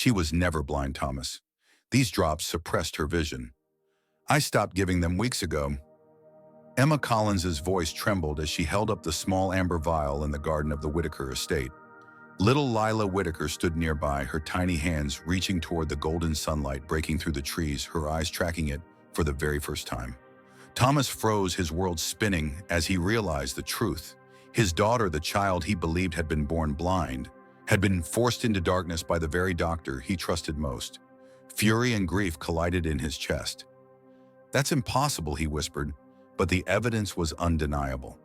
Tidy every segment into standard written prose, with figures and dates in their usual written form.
She was never blind, Thomas. These drops suppressed her vision. I stopped giving them weeks ago. Emma Collins's voice trembled as she held up the small amber vial in the garden of the Whitaker estate. Little Lila Whitaker stood nearby, her tiny hands reaching toward the golden sunlight breaking through the trees, her eyes tracking it for the very first time. Thomas froze, his world spinning as he realized the truth. His daughter, the child he believed had been born blind, had been forced into darkness by the very doctor he trusted most. Fury and grief collided in his chest. "That's impossible," he whispered, but the evidence was undeniable.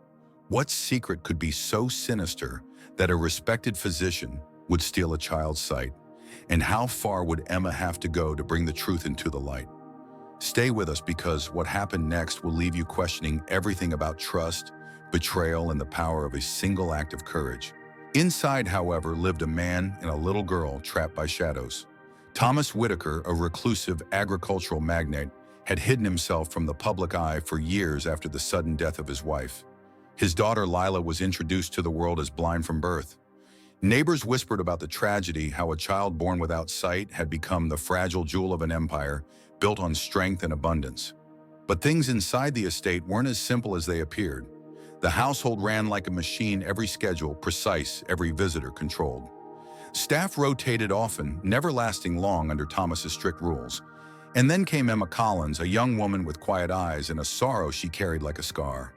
What secret could be so sinister that a respected physician would steal a child's sight? And how far would Emma have to go to bring the truth into the light? Stay with us, because what happened next will leave you questioning everything about trust, betrayal, and the power of a single act of courage. Inside, however, lived a man and a little girl trapped by shadows. Thomas Whitaker, a reclusive agricultural magnate, had hidden himself from the public eye for years after the sudden death of his wife. His daughter Lila was introduced to the world as blind from birth. Neighbors whispered about the tragedy, how a child born without sight had become the fragile jewel of an empire built on strength and abundance. But things inside the estate weren't as simple as they appeared. The household ran like a machine, every schedule precise, every visitor controlled. Staff rotated often, never lasting long under Thomas's strict rules. And then came Emma Collins, a young woman with quiet eyes and a sorrow she carried like a scar.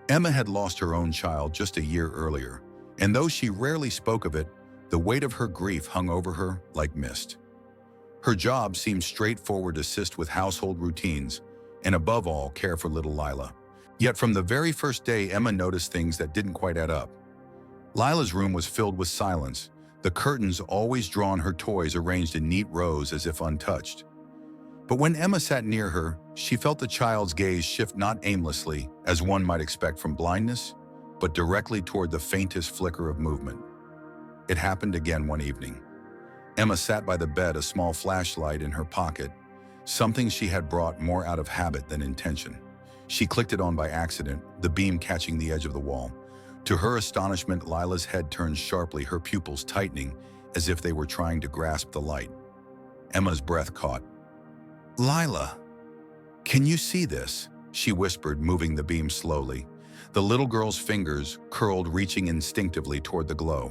Emma had lost her own child just a year earlier, and though she rarely spoke of it, the weight of her grief hung over her like mist. Her job seemed straightforward: assist with household routines, and above all, care for little Lila. Yet from the very first day, Emma noticed things that didn't quite add up. Lila's room was filled with silence, the curtains always drawn, her toys arranged in neat rows as if untouched. But when Emma sat near her, she felt the child's gaze shift, not aimlessly, as one might expect from blindness, but directly toward the faintest flicker of movement. It happened again one evening. Emma sat by the bed, a small flashlight in her pocket, something she had brought more out of habit than intention. She clicked it on by accident, the beam catching the edge of the wall. To her astonishment, Lila's head turned sharply, her pupils tightening as if they were trying to grasp the light. Emma's breath caught. "Lila, can you see this?" she whispered, moving the beam slowly. The little girl's fingers curled, reaching instinctively toward the glow.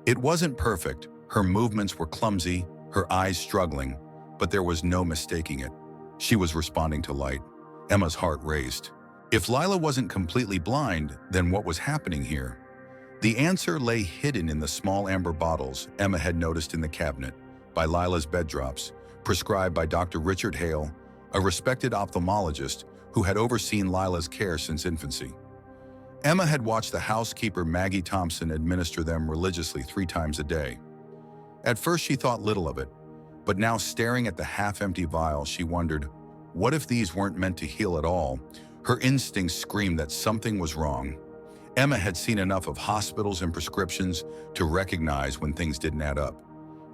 It wasn't perfect, her movements were clumsy, her eyes struggling, but there was no mistaking it. She was responding to light. Emma's heart raced. If Lila wasn't completely blind, then what was happening here? The answer lay hidden in the small amber bottles Emma had noticed in the cabinet, by Lila's bed drops, prescribed by Dr. Richard Hale, a respected ophthalmologist who had overseen Lila's care since infancy. Emma had watched the housekeeper Maggie Thompson administer them religiously 3 times a day. At first she thought little of it, but now staring at the half-empty vial, she wondered, what if these weren't meant to heal at all? Her instincts screamed that something was wrong. Emma had seen enough of hospitals and prescriptions to recognize when things didn't add up.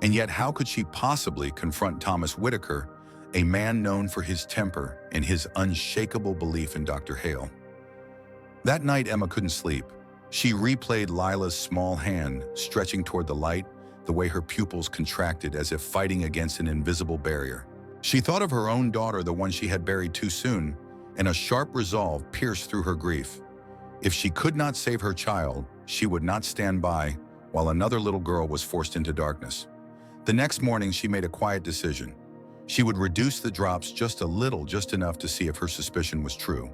And yet how could she possibly confront Thomas Whitaker, a man known for his temper and his unshakable belief in Dr. Hale? That night Emma couldn't sleep. She replayed Lila's small hand stretching toward the light, the way her pupils contracted as if fighting against an invisible barrier. She thought of her own daughter, the one she had buried too soon, and a sharp resolve pierced through her grief. If she could not save her child, she would not stand by while another little girl was forced into darkness. The next morning, she made a quiet decision. She would reduce the drops just a little, just enough to see if her suspicion was true.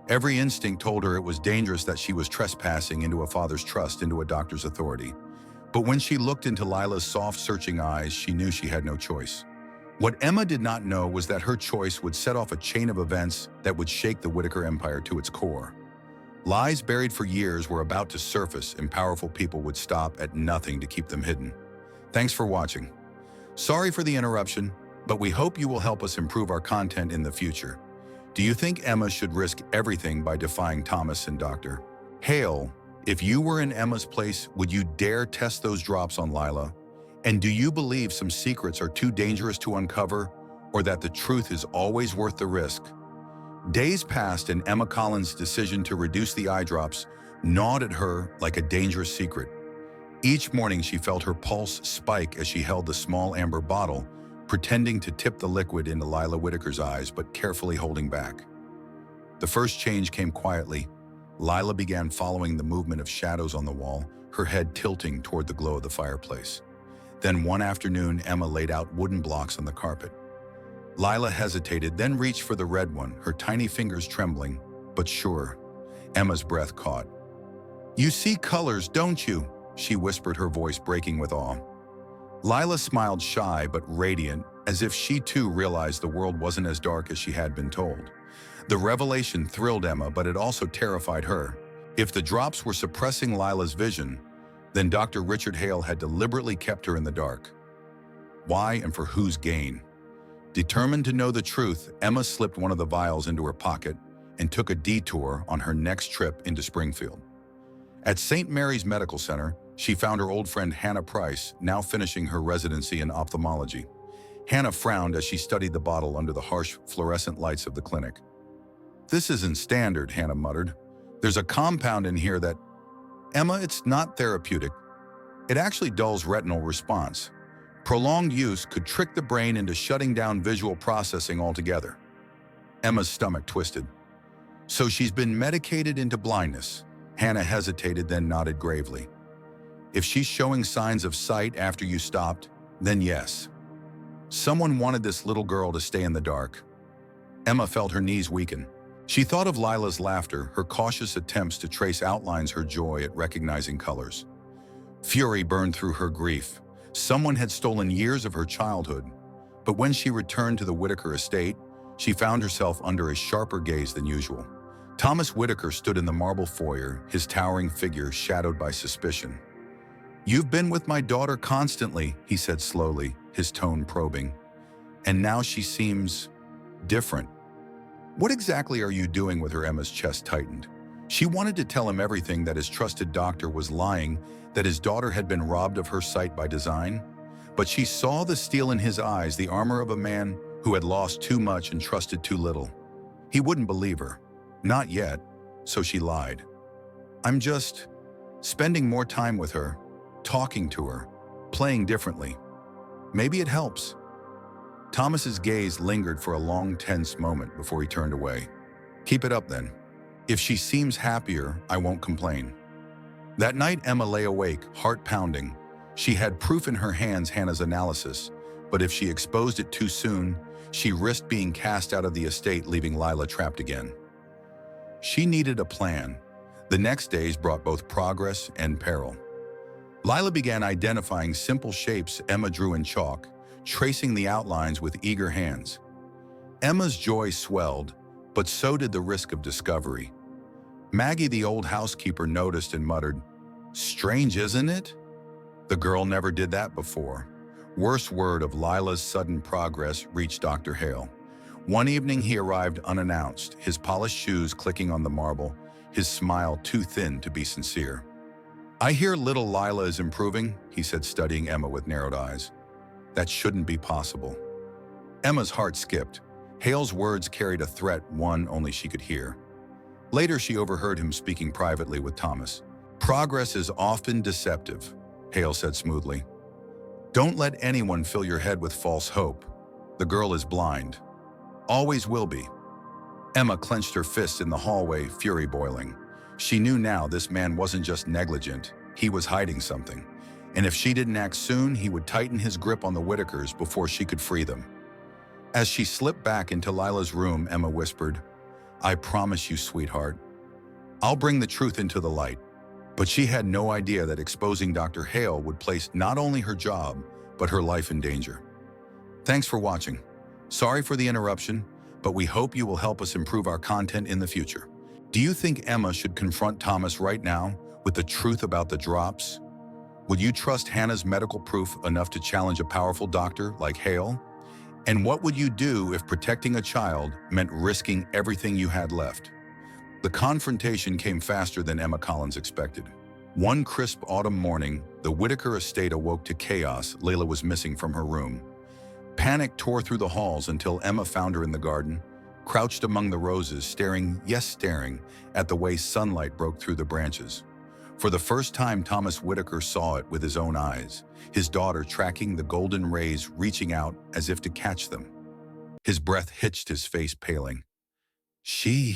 Every instinct told her it was dangerous, that she was trespassing into a father's trust, into a doctor's authority. But when she looked into Lila's soft, searching eyes, she knew she had no choice. What Emma did not know was that her choice would set off a chain of events that would shake the Whitaker empire to its core. Lies buried for years were about to surface, and powerful people would stop at nothing to keep them hidden. Thanks for watching. Sorry for the interruption, but we hope you will help us improve our content in the future. Do you think Emma should risk everything by defying Thomas and Dr. Hale? If you were in Emma's place, would you dare test those drops on Lila? And do you believe some secrets are too dangerous to uncover, or that the truth is always worth the risk? Days passed, and Emma Collins' decision to reduce the eye drops gnawed at her like a dangerous secret. Each morning she felt her pulse spike as she held the small amber bottle, pretending to tip the liquid into Lila Whitaker's eyes, but carefully holding back. The first change came quietly. Lila began following the movement of shadows on the wall, her head tilting toward the glow of the fireplace. Then one afternoon, Emma laid out wooden blocks on the carpet. Lila hesitated, then reached for the red one, her tiny fingers trembling, but sure. Emma's breath caught. "You see colors, don't you?" she whispered, her voice breaking with awe. Lila smiled, shy but radiant, as if she too realized the world wasn't as dark as she had been told. The revelation thrilled Emma, but it also terrified her. If the drops were suppressing Lila's vision, then Dr. Richard Hale had deliberately kept her in the dark. Why and for whose gain? Determined to know the truth, Emma slipped one of the vials into her pocket and took a detour on her next trip into Springfield. At St. Mary's Medical Center, she found her old friend Hannah Price, now finishing her residency in ophthalmology. Hannah frowned as she studied the bottle under the harsh fluorescent lights of the clinic. "This isn't standard," Hannah muttered. "There's a compound in here that—" "Emma, it's not therapeutic. It actually dulls retinal response. Prolonged use could trick the brain into shutting down visual processing altogether." Emma's stomach twisted. "So she's been medicated into blindness." Hannah hesitated, then nodded gravely. "If she's showing signs of sight after you stopped, then yes. Someone wanted this little girl to stay in the dark." Emma felt her knees weaken. She thought of Lila's laughter, her cautious attempts to trace outlines, her joy at recognizing colors. Fury burned through her grief. Someone had stolen years of her childhood. But when she returned to the Whitaker estate, she found herself under a sharper gaze than usual. Thomas Whitaker stood in the marble foyer, his towering figure shadowed by suspicion. "You've been with my daughter constantly," he said slowly, his tone probing. "And now she seems different. What exactly are you doing with her?" Emma's chest tightened. She wanted to tell him everything, that his trusted doctor was lying, that his daughter had been robbed of her sight by design. But she saw the steel in his eyes, the armor of a man who had lost too much and trusted too little. He wouldn't believe her. Not yet, so she lied. "I'm just spending more time with her, talking to her, playing differently. Maybe it helps." Thomas's gaze lingered for a long, tense moment before he turned away. "Keep it up then. If she seems happier, I won't complain." That night, Emma lay awake, heart pounding. She had proof in her hands, Hannah's analysis, but if she exposed it too soon, she risked being cast out of the estate, leaving Lila trapped again. She needed a plan. The next days brought both progress and peril. Lila began identifying simple shapes Emma drew in chalk, tracing the outlines with eager hands. Emma's joy swelled, but so did the risk of discovery. Maggie, the old housekeeper, noticed and muttered, "Strange, isn't it?" The girl never did that before. Worst word of Lila's sudden progress reached Dr. Hale. One evening he arrived unannounced, his polished shoes clicking on the marble, his smile too thin to be sincere. "I hear little Lila is improving," he said, studying Emma with narrowed eyes. "That shouldn't be possible." Emma's heart skipped. Hale's words carried a threat, one only she could hear. Later she overheard him speaking privately with Thomas. "Progress is often deceptive," Hale said smoothly. "Don't let anyone fill your head with false hope. The girl is blind. Always will be." Emma clenched her fists in the hallway, fury boiling. She knew now this man wasn't just negligent, he was hiding something. And if she didn't act soon, he would tighten his grip on the Whitakers before she could free them. As she slipped back into Lila's room, Emma whispered, "I promise you, sweetheart, I'll bring the truth into the light." But she had no idea that exposing Dr. Hale would place not only her job, but her life in danger. Thanks for watching. Sorry for the interruption, but we hope you will help us improve our content in the future. Do you think Emma should confront Thomas right now with the truth about the drops? Would you trust Hannah's medical proof enough to challenge a powerful doctor like Hale? And what would you do if protecting a child meant risking everything you had left? The confrontation came faster than Emma Collins expected. One crisp autumn morning, the Whitaker estate awoke to chaos. Layla was missing from her room. Panic tore through the halls until Emma found her in the garden, crouched among the roses, staring, yes, staring, at the way sunlight broke through the branches. For the first time, Thomas Whitaker saw it with his own eyes, his daughter tracking the golden rays, reaching out as if to catch them. His breath hitched, his face paling. She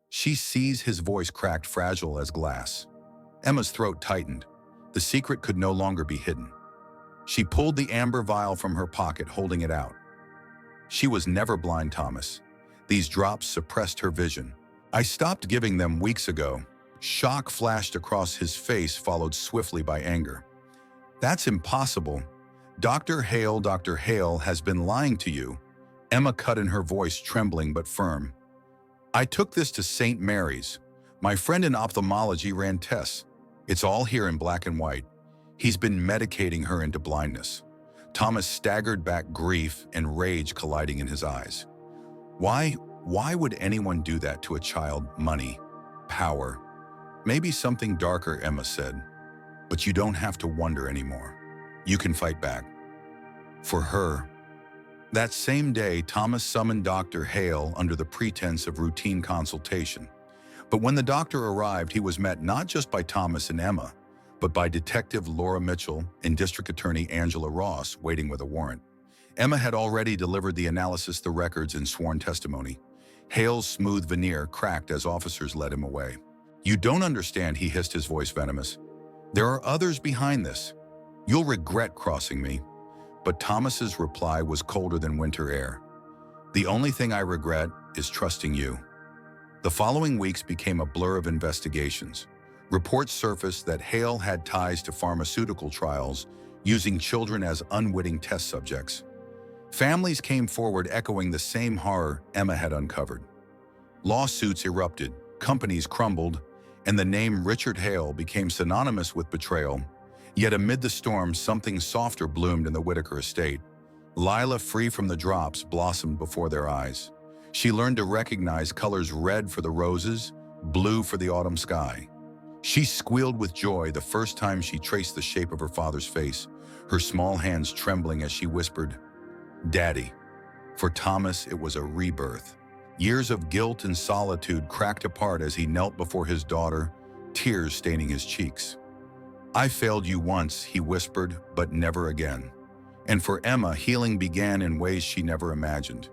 sees, his voice cracked, fragile as glass. Emma's throat tightened. The secret could no longer be hidden. She pulled the amber vial from her pocket, holding it out. She was never blind, Thomas. These drops suppressed her vision. I stopped giving them weeks ago. Shock flashed across his face, followed swiftly by anger. That's impossible. Dr. Hale has been lying to you. Emma cut in, her voice trembling but firm. I took this to St. Mary's. My friend in ophthalmology ran tests. It's all here in black and white. He's been medicating her into blindness. Thomas staggered back, grief and rage colliding in his eyes. Why would anyone do that to a child? Money, power, maybe something darker, Emma said. But you don't have to wonder anymore. You can fight back. For her. That same day, Thomas summoned Dr. Hale under the pretense of routine consultation. But when the doctor arrived, he was met not just by Thomas and Emma, but by Detective Laura Mitchell and District Attorney Angela Ross, waiting with a warrant. Emma had already delivered the analysis, the records, and sworn testimony. Hale's smooth veneer cracked as officers led him away. You don't understand, he hissed, his voice venomous. There are others behind this. You'll regret crossing me. But Thomas's reply was colder than winter air. The only thing I regret is trusting you. The following weeks became a blur of investigations. Reports surfaced that Hale had ties to pharmaceutical trials, using children as unwitting test subjects. Families came forward echoing the same horror Emma had uncovered. Lawsuits erupted, companies crumbled, and the name Richard Hale became synonymous with betrayal. Yet amid the storm, something softer bloomed in the Whitaker estate. Lila, free from the drops, blossomed before their eyes. She learned to recognize colors: red for the roses, blue for the autumn sky. She squealed with joy the first time she traced the shape of her father's face, her small hands trembling as she whispered, Daddy. For Thomas, it was a rebirth. Years of guilt and solitude cracked apart as he knelt before his daughter, tears staining his cheeks. I failed you once, he whispered, but never again. And for Emma, healing began in ways she never imagined.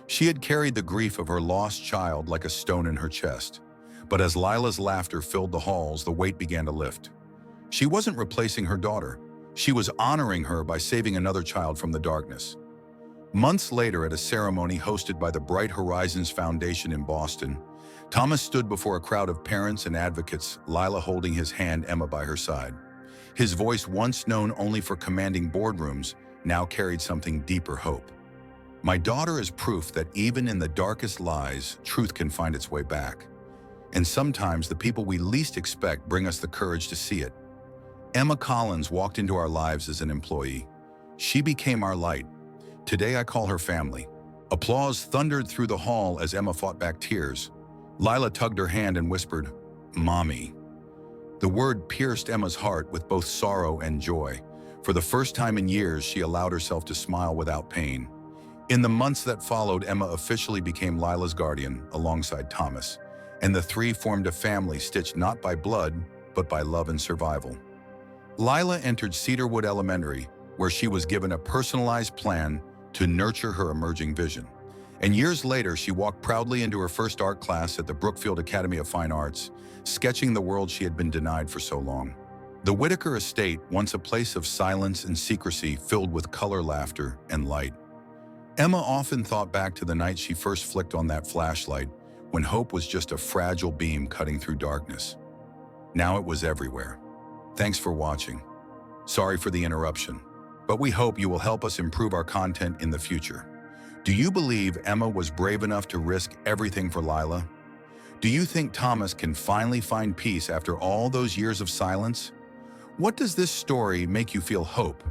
She had carried the grief of her lost child like a stone in her chest. But as Lila's laughter filled the halls, the weight began to lift. She wasn't replacing her daughter. She was honoring her by saving another child from the darkness. Months later, at a ceremony hosted by the Bright Horizons Foundation in Boston, Thomas stood before a crowd of parents and advocates, Lila holding his hand, Emma by her side. His voice, once known only for commanding boardrooms, now carried something deeper: hope. My daughter is proof that even in the darkest lies, truth can find its way back. And sometimes the people we least expect bring us the courage to see it. Emma Collins walked into our lives as an employee. She became our light. Today I call her family. Applause thundered through the hall as Emma fought back tears. Lila tugged her hand and whispered, Mommy. The word pierced Emma's heart with both sorrow and joy. For the first time in years, she allowed herself to smile without pain. In the months that followed, Emma officially became Lila's guardian alongside Thomas, and the three formed a family stitched not by blood, but by love and survival. Lila entered Cedarwood Elementary, where she was given a personalized plan to nurture her emerging vision. And years later, she walked proudly into her first art class at the Brookfield Academy of Fine Arts, sketching the world she had been denied for so long. The Whitaker estate, once a place of silence and secrecy, filled with color, laughter, and light. Emma often thought back to the night she first flicked on that flashlight, when hope was just a fragile beam cutting through darkness. Now it was everywhere. Thanks for watching. Sorry for the interruption, but we hope you will help us improve our content in the future. Do you believe Emma was brave enough to risk everything for Lila? Do you think Thomas can finally find peace after all those years of silence? What does this story make you feel: hope,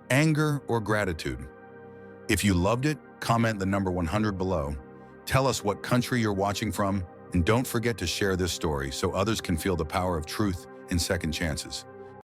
anger, or gratitude? If you loved it, comment the number 100 below. Tell us what country you're watching from, and don't forget to share this story so others can feel the power of truth and second chances.